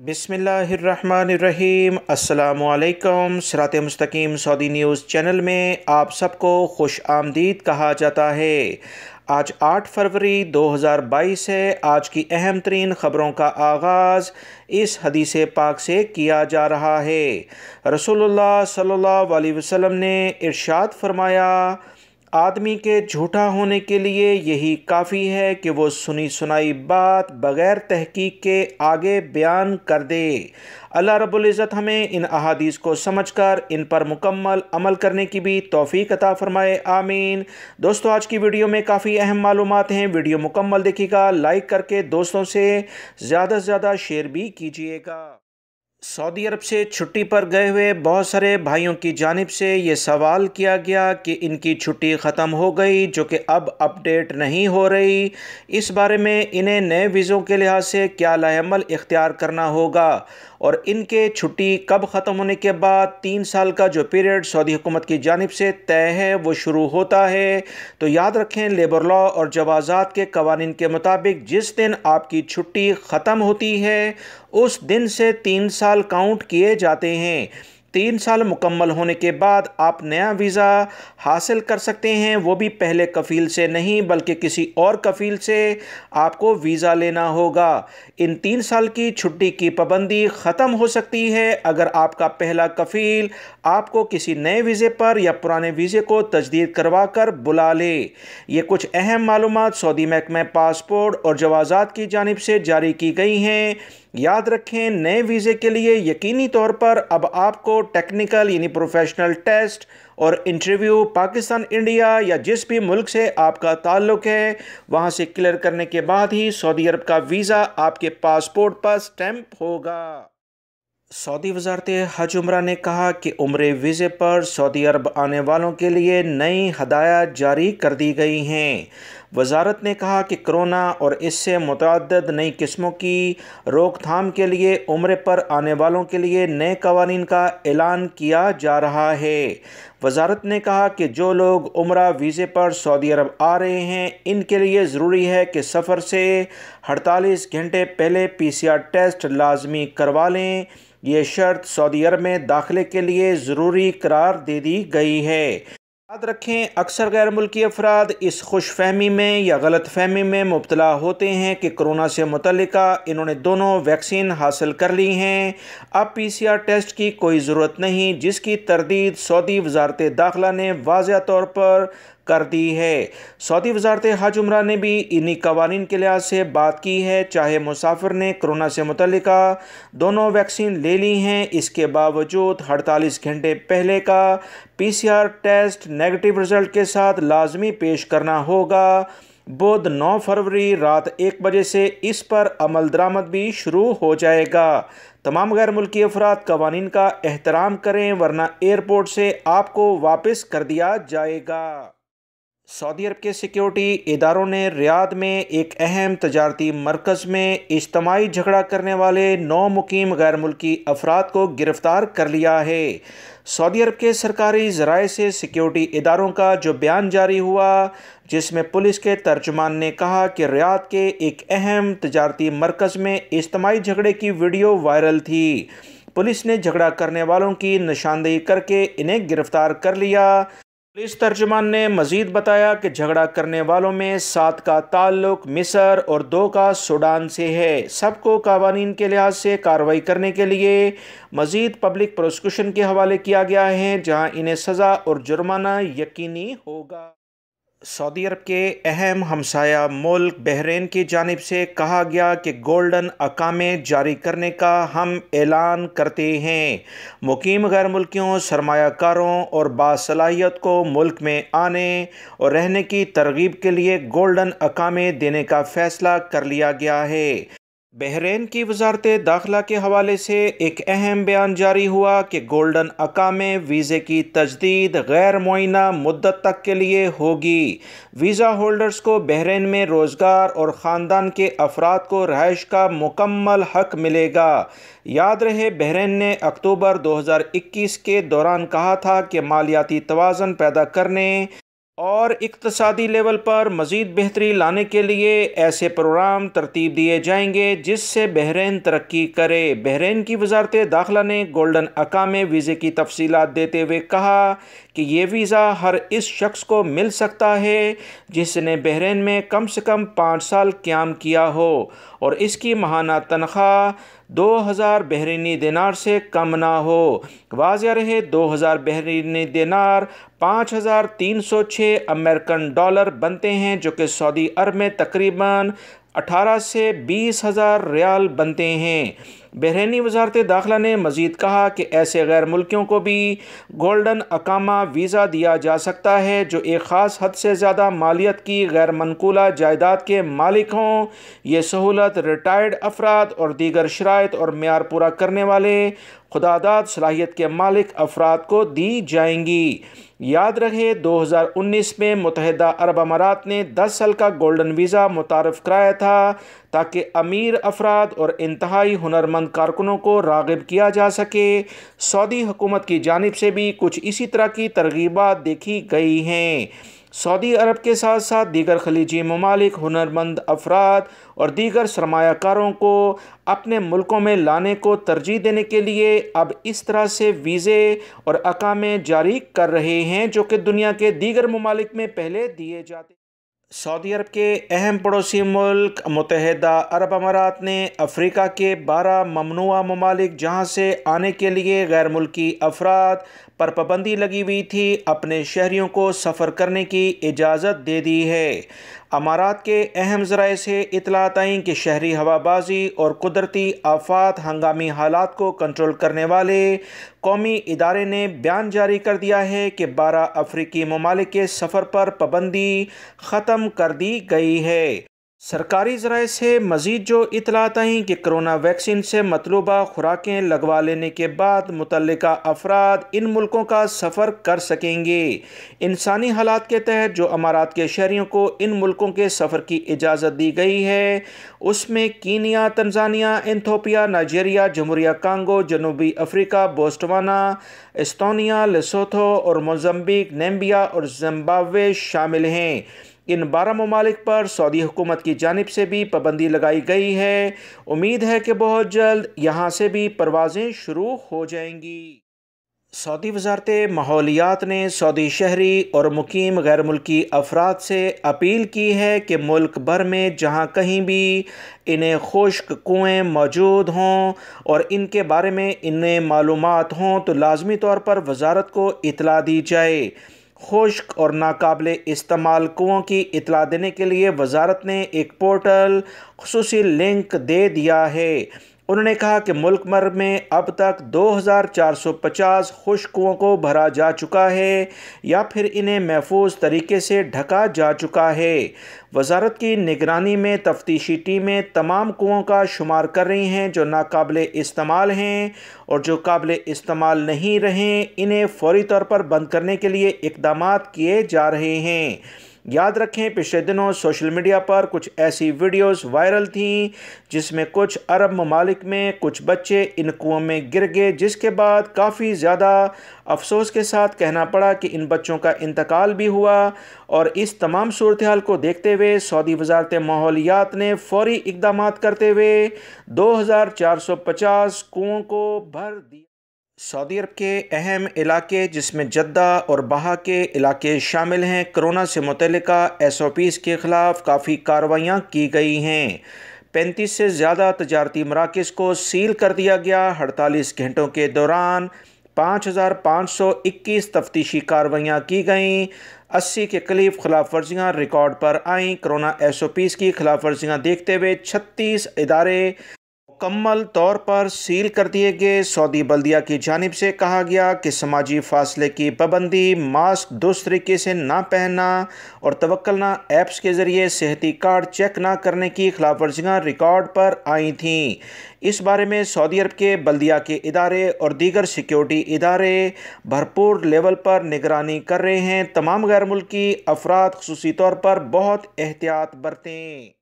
बिस्मिल्लाहिर्रहमानिर्रहीम। अस्सलामुअलैकुम। सिरात मुस्तकीम सऊदी न्यूज़ चैनल में आप सबको खुश आमदीद कहा जाता है। आज 8 फरवरी 2022 है। आज की अहम तरीन ख़बरों का आगाज़ इस हदीस पाक से किया जा रहा है। रसूलुल्लाह सल्लल्लाहु अलैहि वसल्लम ने इरशाद फरमाया, आदमी के झूठा होने के लिए यही काफ़ी है कि वो सुनी सुनाई बात बग़ैर तहकीक के आगे बयान कर दे। अल्लाह रब्बुल इज़्ज़त हमें इन अहादीस को समझकर इन पर मुकम्मल अमल करने की भी तौफ़ीक अता फ़रमाए, आमीन। दोस्तों, आज की वीडियो में काफ़ी अहम मालूमात हैं। वीडियो मुकम्मल देखिएगा, लाइक करके दोस्तों से ज़्यादा से ज़्यादा शेयर भी कीजिएगा। सऊदी अरब से छुट्टी पर गए हुए बहुत सारे भाइयों की जानिब से ये सवाल किया गया कि इनकी छुट्टी ख़त्म हो गई, जो कि अब अपडेट नहीं हो रही। इस बारे में इन्हें नए वीज़ों के लिहाज से क्या लाएअमल इख्तियार करना होगा और इनके छुट्टी कब ख़त्म होने के बाद 3 साल का जो पीरियड सऊदी हुकूमत की जानिब से तय है वो शुरू होता है। तो याद रखें, लेबर लॉ और जवाज़ात के कवानीन के मुताबिक जिस दिन आपकी छुट्टी ख़त्म होती है उस दिन से 3 साल काउंट किए जाते हैं। 3 साल मुकम्मल होने के बाद आप नया वीज़ा हासिल कर सकते हैं, वो भी पहले कफ़ील से नहीं बल्कि किसी और कफ़ील से आपको वीज़ा लेना होगा। इन 3 साल की छुट्टी की पाबंदी ख़त्म हो सकती है अगर आपका पहला कफ़ील आपको किसी नए वीज़े पर या पुराने वीज़े को तजदीद करवा कर बुला ले। ये कुछ अहम मालूमात सऊदी महकमा पासपोर्ट और जवाज़ात की जानिब से जारी की गई हैं। याद रखें, नए वीज़े के लिए यकीनी तौर पर अब आपको टेक्निकल यानी प्रोफेशनल टेस्ट और इंटरव्यू पाकिस्तान, इंडिया या जिस भी मुल्क से आपका ताल्लुक़ है वहाँ से क्लियर करने के बाद ही सऊदी अरब का वीज़ा आपके पासपोर्ट पर स्टैंप होगा। सऊदी वज़ारत हज उम्रा ने कहा कि उम्रे वीज़े पर सऊदी अरब आने वालों के लिए नई हदायत जारी कर दी गई हैं। वज़ारत ने कहा कि कोरोना और इससे मुतअद्दिद नई किस्मों की रोकथाम के लिए उम्रे पर आने वालों के लिए नए कवानीन का ऐलान किया जा रहा है। वज़ारत ने कहा कि जो लोग उम्रा वीज़े पर सऊदी अरब आ रहे हैं इनके लिए ज़रूरी है कि सफ़र से 48 घंटे पहले PCR टेस्ट लाजमी करवा लें। ये शर्त सऊदी अरब में दाखिले के लिए ज़रूरी करार दे दी गई है। याद रखें, अक्सर गैर मुल्की अफराद इस खुशफहमी में या गलत फहमी में मुब्तला होते हैं कि कोरोना से मुतल्लिका इन्होंने दोनों वैक्सीन हासिल कर ली हैं, अब PCR टेस्ट की कोई ज़रूरत नहीं, जिसकी तरदीद सऊदी वज़ारत दाखिला ने वाज़ेह तौर पर कर दी है। सऊदी वज़ारत हज उम्रा ने भी इन्हीं कवानीन के लिहाज से बात की है। चाहे मुसाफिर ने कोरोना से मुतल्लिका दोनों वैक्सीन ले ली हैं, इसके बावजूद 48 घंटे पहले का PCR टेस्ट नेगेटिव रिज़ल्ट के साथ लाजमी पेश करना होगा। बुध 9 फरवरी रात 1 बजे से इस पर अमल दरामद भी शुरू हो जाएगा। तमाम गैर मुल्की अफराद कवानीन का एहतराम करें, वरना एयरपोर्ट से आपको वापस कर दिया जाएगा। सऊदी अरब के सिक्योरिटी इदारों ने रियाद में एक अहम तजारती मरकज़ में इज्तिमाई झगड़ा करने वाले 9 मुकीम गैर मुल्की अफराद को गिरफ़्तार कर लिया है। सऊदी अरब के सरकारी ज़राए से सिक्योरिटी इदारों का जो बयान जारी हुआ, जिसमें पुलिस के तर्जुमान ने कहा कि रियाद के एक अहम तजारती मरकज़ में इज्तिमाई झगड़े की वीडियो वायरल थी। पुलिस ने झगड़ा करने वालों की निशानदेही करके इन्हें गिरफ़्तार कर लिया। पुलिस तर्जुमान ने मज़ीद बताया कि झगड़ा करने वालों में 7 का ताल्लुक़ मिस्र और 2 का सूडान से है। सबको कवानीन के लिहाज से कार्रवाई करने के लिए मज़ीद पब्लिक प्रोसिक्यूशन के हवाले किया गया है, जहां इन्हें सज़ा और जुर्माना यकीनी होगा। सऊदी अरब के अहम हमसाया मुल्क बहरीन की जानिब से कहा गया कि गोल्डन अकामे जारी करने का हम ऐलान करते हैं। मुकीम गैर मुल्कियों, सरमायाकारों और बासलाहियत को मुल्क में आने और रहने की तरगीब के लिए गोल्डन अकामे देने का फ़ैसला कर लिया गया है। बहरीन की वज़ारत दाखिला के हवाले से एक अहम बयान जारी हुआ कि गोल्डन अकामे वीज़े की तजदीद गैर मुअय्यना मुद्दत तक के लिए होगी। वीज़ा होल्डर्स को बहरीन में रोज़गार और ख़ानदान के अफराद को रहाइश का मुकम्मल हक़ मिलेगा। याद रहे, बहरीन ने अक्टूबर 2021 के दौरान कहा था कि मालियाती तवाज़ुन पैदा करने اور اقتصادی لیول پر مزید بہتری لانے کے لیے ایسے پروگرام ترتیب دیے جائیں گے جس سے بحرین ترقی کرے۔ بحرین کی وزارت داخلہ نے گولڈن اقامے ویزے کی تفصیلات دیتے ہوئے کہا کہ یہ ویزا ہر اس شخص کو مل سکتا ہے جس نے بحرین میں کم سے کم 5 سال قیام کیا ہو اور اس کی ماہانہ تنخواہ 2000 بحرینی دینار سے کم نہ ہو۔ واضح رہے 2000 بحرینی دینار 5306 امریکن ڈالر بنتے ہیں، جو کہ سعودی عرب میں تقریباً 18 سے 20,000 ریال بنتے ہیں۔ بحرینی وزارت داخلہ نے مزید کہا کہ ایسے غیر ملکیوں کو بھی گولڈن اقامہ ویزا دیا جا سکتا ہے جو ایک خاص حد سے زیادہ مالیت کی غیر منقولہ جائیداد کے مالک ہوں۔ یہ سہولت ریٹائرڈ افراد اور دیگر شرائط اور معیار پورا کرنے والے خودداد صلاحیت کے مالک افراد کو دی جائیں گی۔ یاد رہے 2019 میں متحدہ عرب امارات نے 10 سال کا گولڈن ویزا متعارف کرایا تھا تاکہ امیر افراد اور انتہائی ہنرمند کارکنوں کو راغب کیا جا سکے۔ سعودی حکومت کی جانب سے بھی کچھ اسی طرح کی ترغیبات دیکھی گئی ہیں۔ سعودی عرب کے ساتھ ساتھ دیگر خلیجی ممالک ہنرمند افراد اور دیگر سرمایہ کاروں کو اپنے ملکوں میں لانے کو ترجیح دینے کے لیے اب اس طرح سے ویزے اور اقامے جاری کر رہے ہیں جو کہ دنیا کے دیگر ممالک میں پہلے دیے جاتے ہیں۔ سعودی عرب کے اہم پڑوسی ملک متحدہ عرب امارات نے افریقہ کے 12 ممنوعہ ممالک جہاں سے آنے کے لیے غیر ملکی افراد پر پابندی لگی ہوئی تھی اپنے شہریوں کو سفر کرنے کی اجازت دے دی ہے۔ امارات کے اہم ذرائع سے اطلاعات آئیں کہ شہری ہوا بازی اور قدرتی آفات ہنگامی حالات کو کنٹرول کرنے والے قومی ادارے نے بیان جاری کر دیا ہے کہ 12 افریقی ممالک کے سفر پر پابندی ختم کر دی گئی ہے۔ سرکاری ذرائع سے مزید جو اطلاعات آئیں کہ کرونا ویکسین سے مطلوبہ خوراکیں لگوا لینے کے بعد متعلقہ افراد ان ملکوں کا سفر کر سکیں گے۔ انسانی حالات کے تحت جو امارات کے شہریوں کو ان ملکوں کے سفر کی اجازت دی گئی ہے اس میں کینیا، تنزانیہ، ایتھوپیا، نائجیریا، جمہوریہ کانگو، جنوبی افریقہ، بوتسوانا، استونیا، لیسوتھو اور موزمبیق، نامبیا اور زمبابوے شامل ہیں۔ ان 12 ممالک پر سعودی حکومت کی جانب سے بھی پابندی لگائی گئی ہے۔ امید ہے کہ بہت جلد یہاں سے بھی پروازیں شروع ہو جائیں گی۔ سعودی وزارت ماحولیات نے سعودی شہری اور مقیم غیر ملکی افراد سے اپیل کی ہے کہ ملک بھر میں جہاں کہیں بھی انہیں خشک کنویں موجود ہوں اور ان کے بارے میں انہیں معلومات ہوں تو لازمی طور پر وزارت کو اطلاع دی جائے۔ خشک اور ناقابل استعمال کنوؤں کی اطلاع دینے کے لیے وزارت نے ایک پورٹل خصوصی لنک دے دیا ہے۔ انہوں نے کہا کہ ملک بھر میں اب تک 2450 خشک کنوؤں کو بھرا جا چکا ہے یا پھر انہیں محفوظ طریقے سے ڈھکا جا چکا ہے۔ وزارت کی نگرانی میں تفتیشی ٹیمیں تمام کنوؤں کا شمار کر رہی ہیں جو ناقابل استعمال ہیں اور جو قابل استعمال نہیں رہیں انہیں فوری طور پر بند کرنے کے لیے اقدامات کیے جا رہے ہیں۔ یاد رکھیں پچھلے دنوں سوشل میڈیا پر کچھ ایسی ویڈیوز وائرل تھیں جس میں کچھ عرب ممالک میں کچھ بچے ان کنوؤں میں گر گئے، جس کے بعد کافی زیادہ افسوس کے ساتھ کہنا پڑا کہ ان بچوں کا انتقال بھی ہوا۔ اور اس تمام صورتحال کو دیکھتے ہوئے سعودی وزارت ماحولیات نے فوری اقدامات کرتے ہوئے 2450 کنوؤں کو بھر دیا۔ سعودی عرب کے اہم علاقے جس میں جدہ اور بہا کے علاقے شامل ہیں، کرونا سے متعلقہ SOPs کے خلاف کافی کارروائیاں کی گئی ہیں۔ 35 سے زیادہ تجارتی مراکز کو سیل کر دیا گیا۔ 48 گھنٹوں کے دوران 5521 تفتیشی کارروائیاں کی گئیں۔ 80 کے قریب خلاف ورزیاں ریکارڈ پر آئیں۔ کرونا SOPs کی خلاف ورزیاں دیکھتے ہوئے 36 ادارے مکمل طور پر سیل کر دیے گئے۔ سعودی بلدیہ کی جانب سے کہا گیا کہ سماجی فاصلے کی پابندی، ماسک درست طریقے سے نہ پہننا اور توکلنا ایپس کے ذریعے صحتی کارڈ چیک نہ کرنے کی خلاف ورزیاں ریکارڈ پر آئی تھیں۔ اس بارے میں سعودی عرب کے بلدیہ کے ادارے اور دیگر سیکیورٹی ادارے بھرپور لیول پر نگرانی کر رہے ہیں۔ تمام غیر ملکی افراد خصوصی طور پر بہت احتیاط برتیں۔